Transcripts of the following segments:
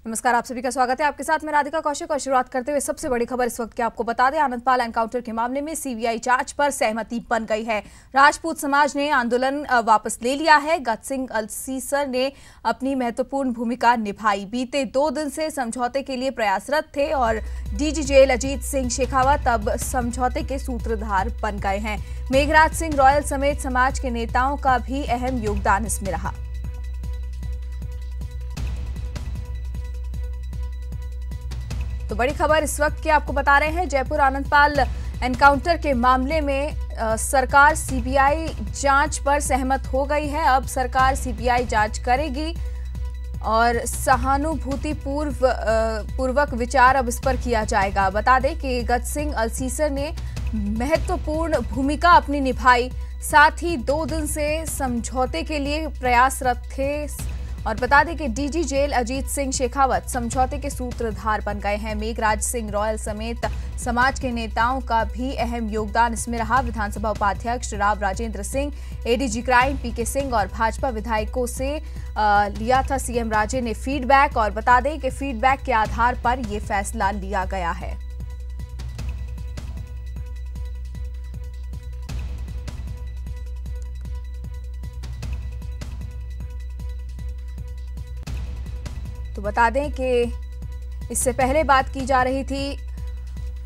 नमस्कार, आप सभी का स्वागत है। आपके साथ मैं राधिका कौशिक और शुरुआत करते हुए सबसे बड़ी खबर इस वक्त की आपको बता दें। आनंदपाल एनकाउंटर के मामले में सीबीआई जांच पर सहमति बन गई है। राजपूत समाज ने आंदोलन वापस ले लिया है। गज सिंह अल्सीसर ने अपनी महत्वपूर्ण भूमिका निभाई। बीते 2 दिन से समझौते के लिए प्रयासरत थे और डीजी जेल अजीत सिंह शेखावत अब समझौते के सूत्रधार बन गए हैं। मेघराज सिंह रॉयल समेत समाज के नेताओं का भी अहम योगदान इसमें रहा। तो बड़ी खबर इस वक्त की आपको बता रहे हैं। जयपुर आनंदपाल एनकाउंटर के मामले में सरकार सीबीआई जांच पर सहमत हो गई है। अब सरकार सीबीआई जांच करेगी और सहानुभूति पूर्वक विचार अब इस पर किया जाएगा। बता दें कि गज सिंह अल्सीसर ने महत्वपूर्ण भूमिका अपनी निभाई, साथ ही 2 दिन से समझौते के लिए प्रयासरत थे। और बता दें कि डीजी जेल अजीत सिंह शेखावत समझौते के सूत्रधार बन गए हैं। मेघराज सिंह रॉयल समेत समाज के नेताओं का भी अहम योगदान इसमें रहा। विधानसभा उपाध्यक्ष राव राजेंद्र सिंह, एडीजी क्राइम पीके सिंह और भाजपा विधायकों से लिया था सीएम राजे ने फीडबैक। और बता दें कि फीडबैक के आधार पर यह फैसला लिया गया है। तो बता दें कि इससे पहले बात की जा रही थी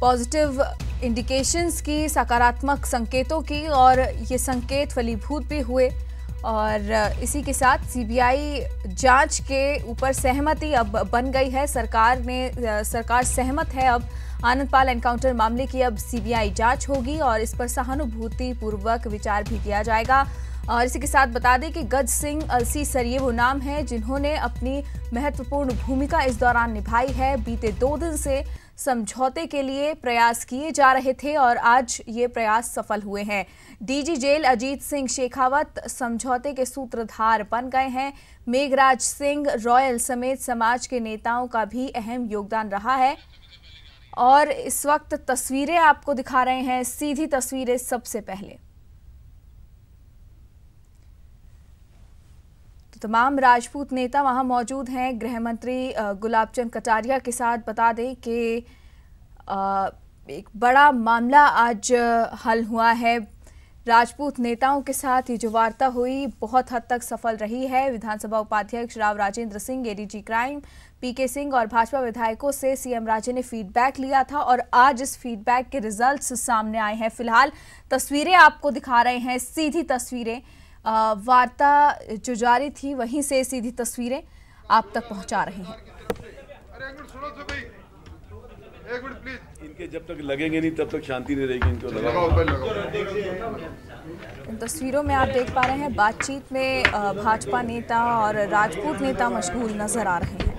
पॉजिटिव इंडिकेशंस की, सकारात्मक संकेतों की, और ये संकेत फलीभूत भी हुए। और इसी के साथ सीबीआई जांच के ऊपर सहमति अब बन गई है। सरकार सहमत है अब आनंदपाल एनकाउंटर मामले की अब सीबीआई जांच होगी और इस पर सहानुभूति पूर्वक विचार भी किया जाएगा। और इसी के साथ बता दें कि गज सिंह अल्सीसर ये वो नाम है जिन्होंने अपनी महत्वपूर्ण भूमिका इस दौरान निभाई है। बीते 2 दिन से समझौते के लिए प्रयास किए जा रहे थे और आज ये प्रयास सफल हुए हैं। डीजी जेल अजीत सिंह शेखावत समझौते के सूत्रधार बन गए हैं। मेघराज सिंह रॉयल समेत समाज के नेताओं का भी अहम योगदान रहा है। और इस वक्त तस्वीरें आपको दिखा रहे हैं, सीधी तस्वीरें सबसे पहले। तमाम राजपूत नेता वहां मौजूद हैं। गृह मंत्री गुलाब चंद कटारिया के साथ बता दें कि एक बड़ा मामला आज हल हुआ है। राजपूत नेताओं के साथ ये जो वार्ता हुई बहुत हद तक सफल रही है। विधानसभा उपाध्यक्ष राव राजेंद्र सिंह, एडीजी क्राइम पीके सिंह और भाजपा विधायकों से सीएम राजे ने फीडबैक लिया था और आज इस फीडबैक के रिजल्ट्स सामने आए हैं। फिलहाल तस्वीरें आपको दिखा रहे हैं, सीधी तस्वीरें। वार्ता जो जारी थी वहीं से सीधी तस्वीरें आप तक पहुंचा रहे हैं। एक मिनट प्लीज। इनके जब तक लगेंगे नहीं तब तक शांति नहीं रहेगी। इनको लगाओ। इन तस्वीरों में आप देख पा रहे हैं बातचीत में भाजपा नेता और राजपूत नेता मशगूल नजर आ रहे हैं।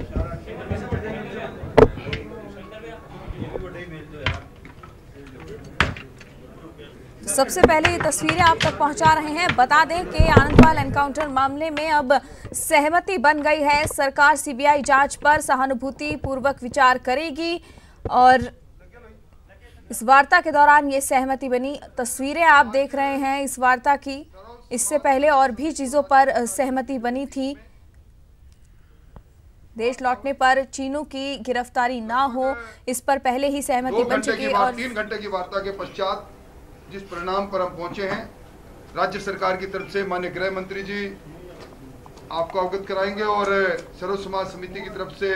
सबसे पहले ये तस्वीरें आप तक पहुंचा रहे हैं। बता दें कि आनंदपाल एनकाउंटर मामले में अब सहमति बन गई है। सरकार सीबीआई जांच पर सहानुभूति पूर्वक विचार करेगी और इस वार्ता के दौरान ये सहमति बनी। तस्वीरें आप देख रहे हैं इस वार्ता की। इससे पहले और भी चीजों पर सहमति बनी थी। देश लौटने पर चीनू की गिरफ्तारी ना हो, इस पर पहले ही सहमति बन चुकी है। और 3 घंटे की वार्ता के पश्चात जिस परिणाम पर हम पहुंचे हैं, राज्य सरकार की तरफ से माननीय गृह मंत्री जी आपको अवगत कराएंगे और सर्व समाज समिति की तरफ से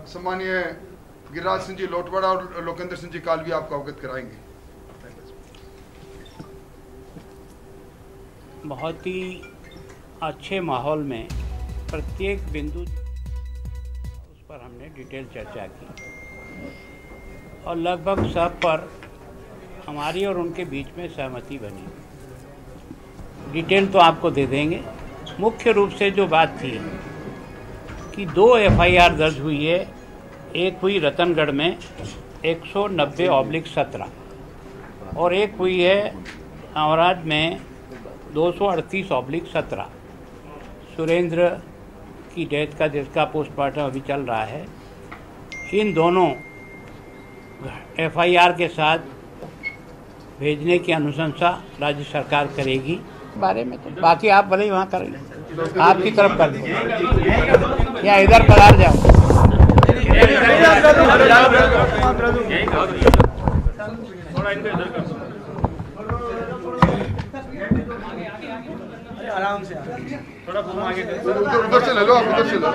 सम्मानीय गिरिराज सिंह जी लोटवाड़ा और लोकेंद्र सिंह जी कालवी आपको अवगत कराएंगे। बहुत ही अच्छे माहौल में प्रत्येक बिंदु उस पर हमने डिटेल चर्चा की और लगभग सब पर हमारी और उनके बीच में सहमति बनी। डिटेल तो आपको दे देंगे। मुख्य रूप से जो बात थी कि 2 एफआईआर दर्ज हुई है। एक हुई रतनगढ़ में 190/17 और एक हुई है अमराज में 238/17 सुरेंद्र की डेथ का, जिसका पोस्टमार्टम अभी चल रहा है। इन दोनों एफआईआर के साथ भेजने की अनुशंसा राज्य सरकार करेगी। बारे में तो बाकी आप भले ही वहाँ करेंगे, आपकी तरफ कर दो या इधर पधार जाओ। आराम से थोड़ा आगे उधर से ले लो, आप उधर से लो।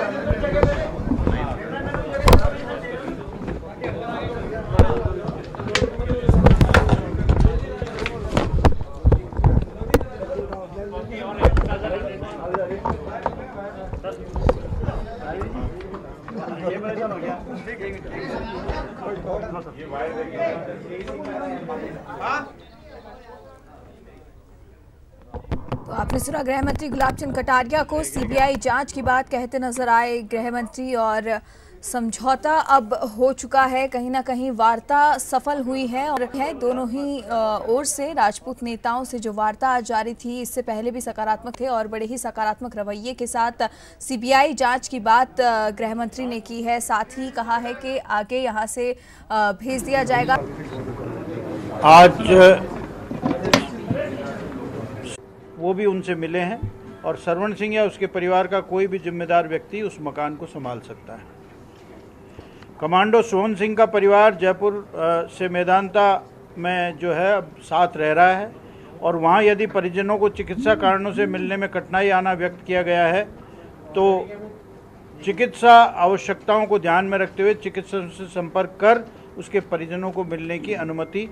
तो आपने सुना गृह मंत्री गुलाब चंद कटारिया को सीबीआई जांच की बात कहते नजर आए गृह मंत्री, और समझौता अब हो चुका है, कहीं ना कहीं वार्ता सफल हुई है। और है दोनों ही ओर से राजपूत नेताओं से जो वार्ता आज जारी थी, इससे पहले भी सकारात्मक थे और बड़े ही सकारात्मक रवैये के साथ सीबीआई जांच की बात गृह मंत्री ने की है। साथ ही कहा है कि आगे यहां से भेज दिया जाएगा। आज वो भी उनसे मिले हैं और सरवण सिंह या उसके परिवार का कोई भी जिम्मेदार व्यक्ति उस मकान को संभाल सकता है। कमांडो सोहन सिंह का परिवार जयपुर से मैदानता में जो है अब साथ रह रहा है, और वहाँ यदि परिजनों को चिकित्सा कारणों से मिलने में कठिनाई आना व्यक्त किया गया है तो चिकित्सा आवश्यकताओं को ध्यान में रखते हुए चिकित्सक से संपर्क कर उसके परिजनों को मिलने की अनुमति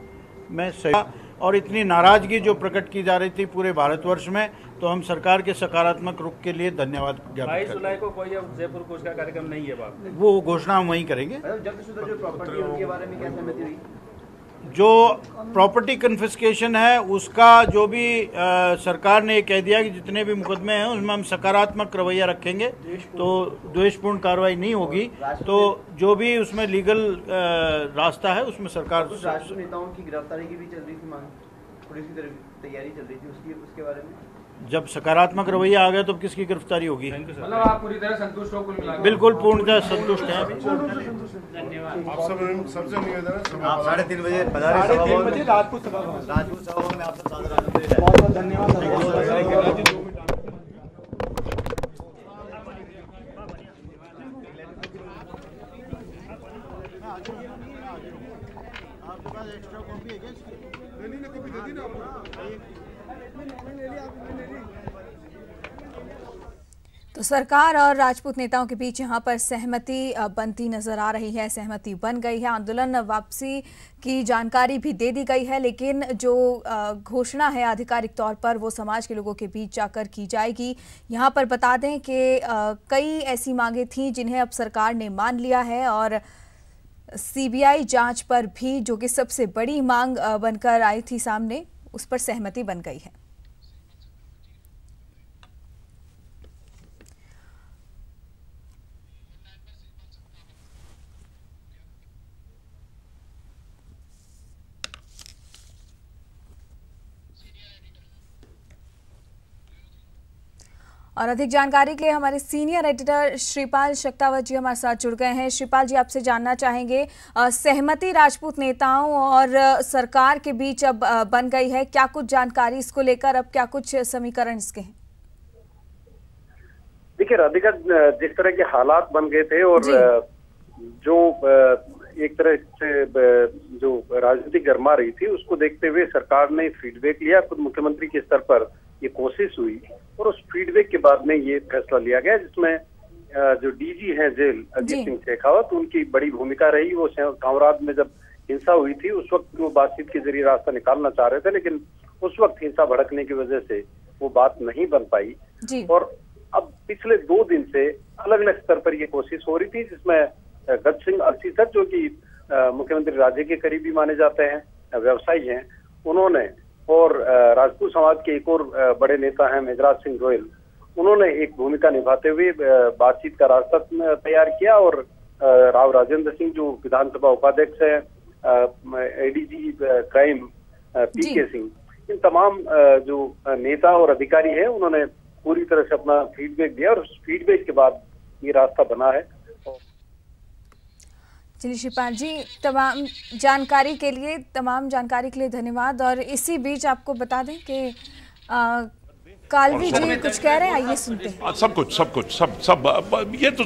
में सही। और इतनी नाराजगी जो प्रकट की जा रही थी पूरे भारतवर्ष में, तो हम सरकार के सकारात्मक रुख के लिए धन्यवाद ज्ञापित करते हैं। 22 जुलाई को कोई जयपुर कोच का कार्यक्रम नहीं है बाप, वो घोषणा हम वहीं करेंगे। जो प्रॉपर्टी है उनके बारे में क्या सहमति हुई? जो प्रॉपर्टी कन्फिस्केशन है उसका जो भी सरकार ने कह दिया कि जितने भी मुकदमे हैं उसमें हम सकारात्मक रवैया रखेंगे, तो द्वेषपूर्ण कार्रवाई नहीं होगी। तो जो भी उसमें लीगल रास्ता है उसमें सरकार। राजपूत नेताओं की गिरफ्तारी की भी चल रही थी मांग, पुलिस की तरफ तैयारी चल रही थी उसके बारे में। जब सकारात्मक रवैया आ गया तो किसकी गिरफ्तारी होगी? मतलब आप पूरी तरह संतुष्ट हो? कुल मिला बिल्कुल पूर्णतः संतुष्ट हैं। धन्यवाद। आप सबसे निवेदन है, आप 3:30 बजे राजपूत सभा में आप सब सादर बहुत बहुत धन्यवाद। तो सरकार और राजपूत नेताओं के बीच यहां पर सहमति बनती नजर आ रही है, सहमति बन गई है। आंदोलन वापसी की जानकारी भी दे दी गई है, लेकिन जो घोषणा है आधिकारिक तौर पर वो समाज के लोगों के बीच जाकर की जाएगी। यहां पर बता दें कि कई ऐसी मांगे थीं जिन्हें अब सरकार ने मान लिया है, और सीबीआई जांच पर भी जो कि सबसे बड़ी मांग बनकर आई थी सामने, उस पर सहमति बन गई है। और अधिक जानकारी के लिए हमारे सीनियर एडिटर श्रीपाल शक्तावत जी हमारे साथ जुड़ गए हैं। श्रीपाल जी, आपसे जानना चाहेंगे, सहमति राजपूत नेताओं और सरकार के बीच अब बन गई है, क्या कुछ जानकारी इसको लेकर, अब क्या कुछ समीकरण इसके हैं? देखिए राधिका, जिस तरह के हालात बन गए थे और जो एक तरह से जो राजनीति गर्मा रही थी उसको देखते हुए सरकार ने फीडबैक लिया। खुद मुख्यमंत्री के स्तर पर ये कोशिश हुई और उस फीडबैक के बाद में ये फैसला लिया गया, जिसमें जो डीजी हैं जेल अजीत सिंह शेखावत, उनकी बड़ी भूमिका रही। वो कांवराद में जब हिंसा हुई थी उस वक्त वो बातचीत के जरिए रास्ता निकालना चाह रहे थे, लेकिन उस वक्त हिंसा भड़कने की वजह से वो बात नहीं बन पाई। और अब पिछले 2 दिन से अलग अलग स्तर पर ये कोशिश हो रही थी, जिसमें गज सिंह अलसी सर, जो कि मुख्यमंत्री राजे के करीबी माने जाते हैं, व्यवसायी हैं, उन्होंने, और राजपूत समाज के एक और बड़े नेता हैं मेघराज सिंह गोयल, उन्होंने एक भूमिका निभाते हुए बातचीत का रास्ता तैयार किया। और राव राजेंद्र सिंह जो विधानसभा उपाध्यक्ष है, एडीजी क्राइम पीके सिंह, इन तमाम जो नेता और अधिकारी हैं उन्होंने पूरी तरह से अपना फीडबैक दिया और उस फीडबैक के बाद ये रास्ता बना है। चलिए श्रीपाल जी, तमाम जानकारी के लिए धन्यवाद। और इसी बीच आपको बता दें कि कालवी जी कुछ कह रहे हैं, आइए सुनते हैं। सब ये तो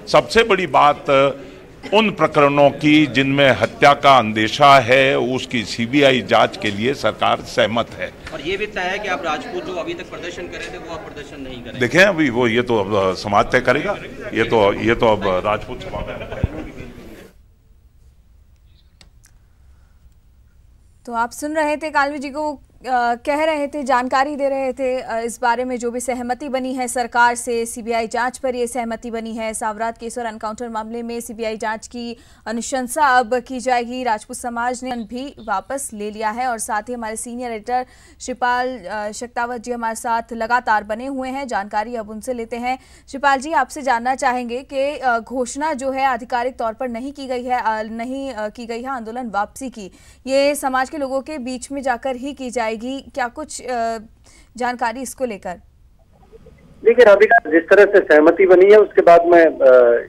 सबसे बड़ी बात उन प्रकरणों की जिनमें हत्या का अंदेशा है उसकी सीबीआई जांच के लिए सरकार सहमत है। और ये भी तय है कि आप राजपूत जो अभी तक प्रदर्शन कर रहे थे वो आप प्रदर्शन नहीं करेंगे। देखें अभी वो ये तो अब समाज तय करेगा, ये तो अब राजपूत समाज में। तो आप सुन रहे थे कालवी जी को कह रहे थे, जानकारी दे रहे थे इस बारे में जो भी सहमति बनी है सरकार से सीबीआई जांच पर, ये सहमति बनी है। सावरात केस और एनकाउंटर मामले में सीबीआई जांच की अनुशंसा अब की जाएगी। राजपूत समाज ने भी वापस ले लिया है और साथ ही हमारे सीनियर एडिटर शिपाल शेखावत जी हमारे साथ लगातार बने हुए हैं। जानकारी अब उनसे लेते हैं। शिपाल जी, आपसे जानना चाहेंगे कि घोषणा जो है आधिकारिक तौर पर नहीं की गई है आंदोलन वापसी की, ये समाज के लोगों के बीच में जाकर ही की जाएगी। क्या कुछ जानकारी इसको लेकर? देखिए राधिका, जिस तरह से सहमति बनी है उसके बाद में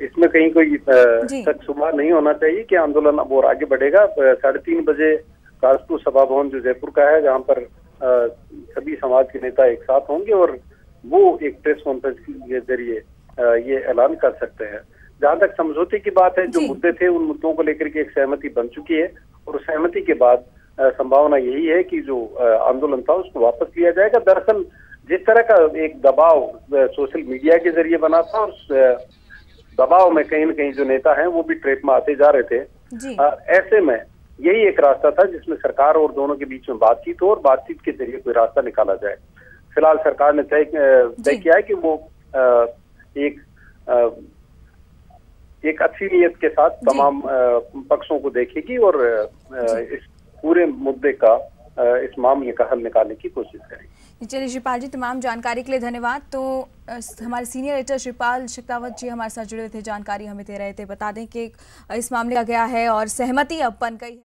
इसमें कहीं कोई शक शुबा नहीं होना चाहिए कि आंदोलन अब और आगे बढ़ेगा। 3:30 बजे राजपूत सभा भवन जो जयपुर का है, जहां पर सभी समाज के नेता एक साथ होंगे और वो एक प्रेस कॉन्फ्रेंस के जरिए ये ऐलान कर सकते हैं। जहां तक समझौते की बात है, जो मुद्दे थे उन मुद्दों को लेकर के एक सहमति बन चुकी है और सहमति के बाद संभावना यही है कि जो आंदोलन था उसको वापस लिया जाएगा। दरअसल जिस तरह का एक दबाव सोशल मीडिया के जरिए बना था और दबाव में कहीं न कहीं जो नेता हैं वो भी ट्रैप में आते जा रहे थे, ऐसे में यही एक रास्ता था जिसमें सरकार और दोनों के बीच में बातचीत हो और बातचीत के जरिए कोई रास्ता निकाला जाए। फिलहाल सरकार ने तय किया है कि वो एक अच्छी नीयत के साथ तमाम पक्षों को देखेगी और इस पूरे मुद्दे का, इस मामले का हल निकालने की कोशिश करेंगे। चलिए शिपाल जी, तमाम जानकारी के लिए धन्यवाद। तो हमारे सीनियर एडिटर शिपाल शेखावत जी हमारे साथ जुड़े हुए थे, जानकारी हमें दे रहे थे। बता दें कि इस मामले का गया है और सहमति अब बन गई है।